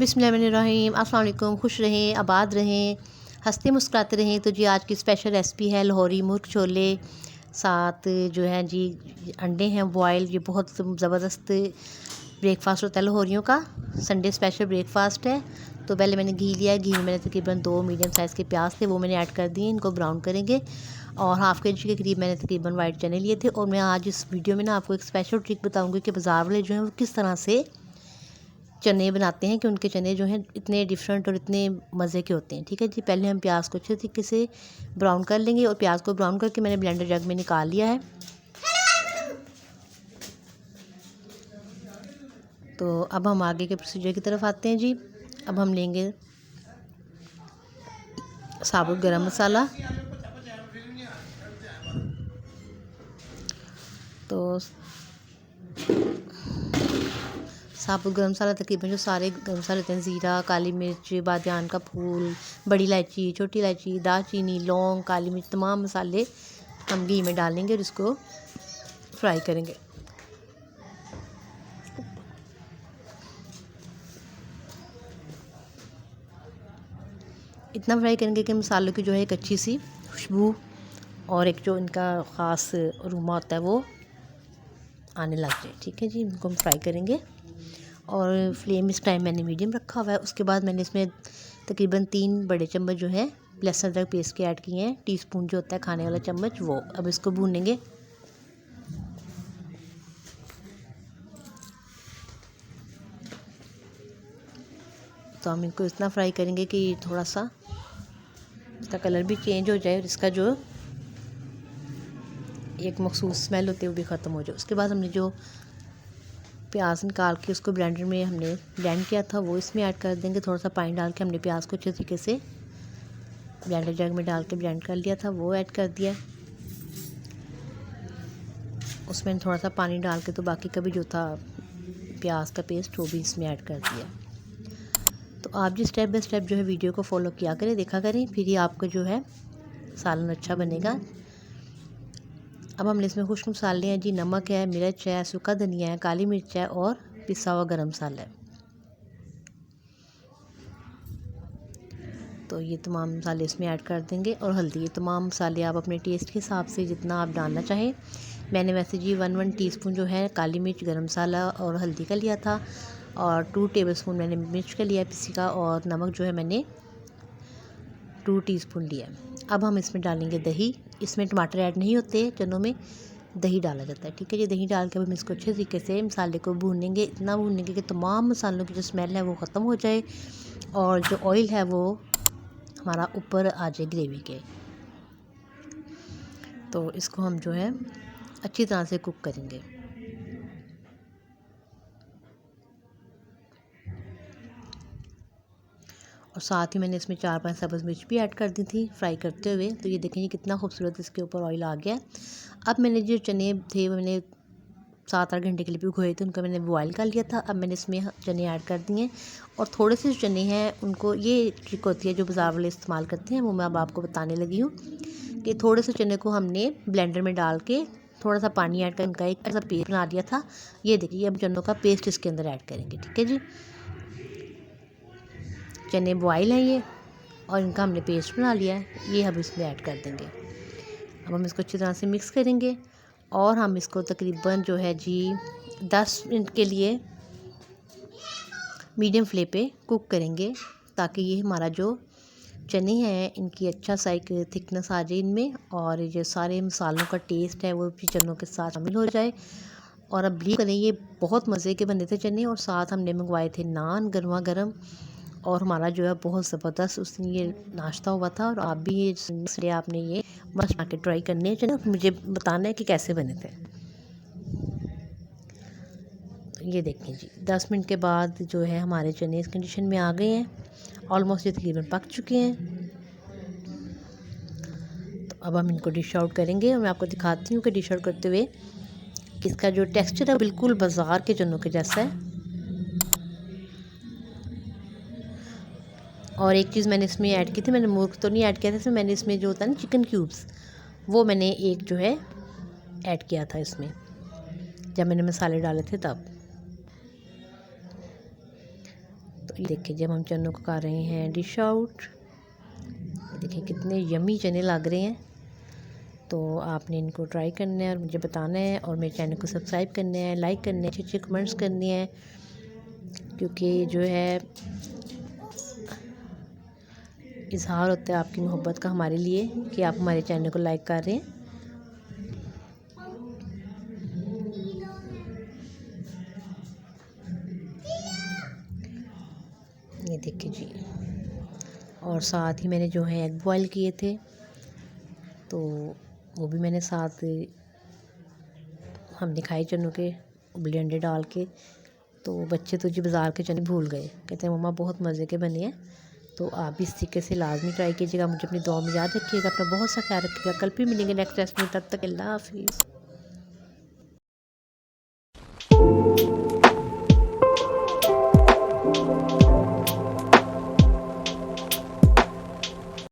बिस्मिल्लाहिर्रहमानिर्रहीम। अस्सलाम वालेकुम। खुश रहें, आबाद रहें, हंसते मुस्कुराते रहें। तो जी आज की स्पेशल रेसिपी है लाहौरी मुर्ग छोले, साथ जो है जी अंडे हैं बॉयल। ये बहुत ज़बरदस्त ब्रेकफास्ट होता है लाहौरियों का, संडे स्पेशल ब्रेकफास्ट है। तो पहले मैंने घी लिया है, घी में मैंने तकरीबन 2 मीडियम साइज़ के प्याज थे वो मैंने ऐड कर दिए, इनको ब्राउन करेंगे। और हाफ़ के जी के करीब मैंने तकरीबन वाइट चने लिए थे। और मैं आज इस वीडियो में ना आपको एक स्पेशल ट्रिक बताऊंगी कि बाज़ार वाले जो हैं वो किस तरह से चने बनाते हैं, कि उनके चने जो हैं इतने डिफरेंट और इतने मज़े के होते हैं। ठीक है जी, पहले हम प्याज को अच्छे तरीके से ब्राउन कर लेंगे। और प्याज को ब्राउन करके मैंने ब्लेंडर जग में निकाल लिया है। तो अब हम आगे के प्रोसीजर की तरफ आते हैं जी। अब हम लेंगे साबुत गरम मसाला। तो साबुत गरम मसाला तकरीबन जो सारे गरम मसाले होते हैं, ज़ीरा, काली मिर्च, बादियान का फूल, बड़ी इलायची, छोटी इलायची, दालचीनी, लौंग, काली मिर्च, तमाम मसाले हम घी में डालेंगे और इसको फ्राई करेंगे। इतना फ्राई करेंगे कि मसालों की जो है एक अच्छी सी खुशबू और एक जो इनका ख़ास अरोमा होता है वो आने लग जाए। ठीक है जी, इनको हम फ्राई करेंगे। और फ्लेम इस टाइम मैंने मीडियम रखा हुआ है। उसके बाद मैंने इसमें तकरीबन 3 बड़े चम्मच जो है लहसुन अदरक पेस्ट के ऐड किए हैं। टीस्पून जो होता है खाने वाला चम्मच वो। अब इसको भूनेंगे। तो हम इनको इतना फ्राई करेंगे कि थोड़ा सा इसका कलर भी चेंज हो जाए और इसका जो एक मखसूस स्मेल होती है वो भी ख़त्म हो जाए। उसके बाद हमने जो प्याज निकाल के उसको ब्लेंडर में हमने ब्लेंड किया था वो इसमें ऐड कर देंगे। थोड़ा सा पानी डाल के हमने प्याज को अच्छे तरीके से ब्लेंडर जग में डाल के ब्लेंड कर लिया था, वो ऐड कर दिया। उसमें थोड़ा सा पानी डाल के तो बाकी का भी जो था प्याज का पेस्ट वो भी इसमें ऐड कर दिया। तो आप जी स्टेप बाय स्टेप जो है वीडियो को फॉलो किया करें, देखा करें, फिर ही आपका जो है सालन अच्छा बनेगा। अब हमने इसमें खुश्क मसाले हैं जी, नमक है, मिर्च है, सूखा धनिया है, काली मिर्च है और पिसा हुआ गरम मसाला है। तो ये तमाम मसाले इसमें ऐड कर देंगे। और हल्दी, ये तमाम मसाले आप अपने टेस्ट के हिसाब से जितना आप डालना चाहें। मैंने वैसे जी 1 टीस्पून जो है काली मिर्च, गरम मसाला और हल्दी का लिया था। और 2 टेबलस्पून मैंने मिर्च का लिया पिसी का। और नमक जो है मैंने 2 टीस्पून लिया। अब हम इसमें डालेंगे दही। इसमें टमाटर ऐड नहीं होते, चनों में दही डाला जाता है। ठीक है जी, दही डाल के हम इसको अच्छे तरीके से मसाले को भूनेंगे। इतना भूनेंगे कि तमाम मसालों की जो स्मेल है वो ख़त्म हो जाए और जो ऑयल है वो हमारा ऊपर आ जाए ग्रेवी के। तो इसको हम जो है अच्छी तरह से कुक करेंगे। और साथ ही मैंने इसमें 4-5 सब्ज़ मिर्च भी ऐड कर दी थी फ्राई करते हुए। तो ये देखेंगे कितना खूबसूरत इसके ऊपर ऑयल आ गया है। अब मैंने जो चने थे वो मैंने 7-8 घंटे के लिए भिगोए थे, उनको मैंने बॉयल कर लिया था। अब मैंने इसमें चने ऐड कर दिए। और थोड़े से जो चने हैं उनको, ये ट्रिक होती है जो बाज़ार वाले इस्तेमाल करते हैं, वो मैं अब आपको बताने लगी हूँ कि थोड़े से चने को हमने ब्लेंडर में डाल के थोड़ा सा पानी ऐड कर उनका एक ऐसा पेस्ट बना लिया था। ये देखिए, अब चनों का पेस्ट इसके अंदर ऐड करेंगे। ठीक है जी, चने बॉयल हैं ये और इनका हमने पेस्ट बना लिया है, ये हम इसमें ऐड कर देंगे। अब हम इसको अच्छी तरह से मिक्स करेंगे और हम इसको तकरीबन जो है जी 10 मिनट के लिए मीडियम फ्लेम पे कुक करेंगे, ताकि ये हमारा जो चने हैं इनकी अच्छा सा एक थिकनेस आ जाए इनमें, और ये सारे मसालों का टेस्ट है वो भी चनों के साथ शामिल हो जाए। और अब बिलीव करें, ये बहुत मज़े के बने थे चने। और साथ हमने मंगवाए थे नान गर्मा गर्म, और हमारा जो है बहुत ज़बरदस्त उस दिन ये नाश्ता हुआ था। और आप भी ये आपने ये मस्त बना के ट्राई करने चाहिए, मुझे बताना है कि कैसे बने थे। ये देखें जी, 10 मिनट के बाद जो है हमारे चने इस कंडीशन में आ गए हैं, ऑलमोस्ट ये तकरीबन पक चुके हैं। तो अब हम इनको डिश आउट करेंगे और मैं आपको दिखाती हूँ कि डिश आउट करते हुए इसका जो टेक्सचर है बिल्कुल बाज़ार के चनों के जैसा है। और एक चीज़ मैंने इसमें ऐड की थी, मैंने मुर्ग तो नहीं ऐड किया था इसमें, मैंने इसमें जो होता है ना चिकन क्यूब्स, वो मैंने एक जो है ऐड किया था इसमें जब मैंने मसाले डाले थे तब। तो ये देखिए जब हम चनों को कर रहे हैं डिश आउट, देखिए कितने यमी चने लग रहे हैं। तो आपने इनको ट्राई करना है और मुझे बताना है, और मेरे चैनल को सब्सक्राइब करना है, लाइक करना है, अच्छे अच्छे कमेंट्स करने हैं, क्योंकि जो है इजहार होता है आपकी मोहब्बत का हमारे लिए कि आप हमारे चैनल को लाइक कर रहे हैं। ये देखिए जी, और साथ ही मैंने जो है एग बॉयल किए थे, तो वो भी मैंने साथ हमने खाए चनों के उबले अंडे डाल के। तो बच्चे तो जी बाज़ार के चने भूल गए, कहते हैं मम्मा बहुत मज़े के बने हैं। तो आप भी इस तरीके से लाजमी ट्राई कीजिएगा। मुझे अपनी दुआ में याद रखिएगा, अपना बहुत सा ख्याल रखिएगा। कल फिर मिलेंगे नेक्स्ट रेसिपी में, तब तक अल्लाह हाफिज़।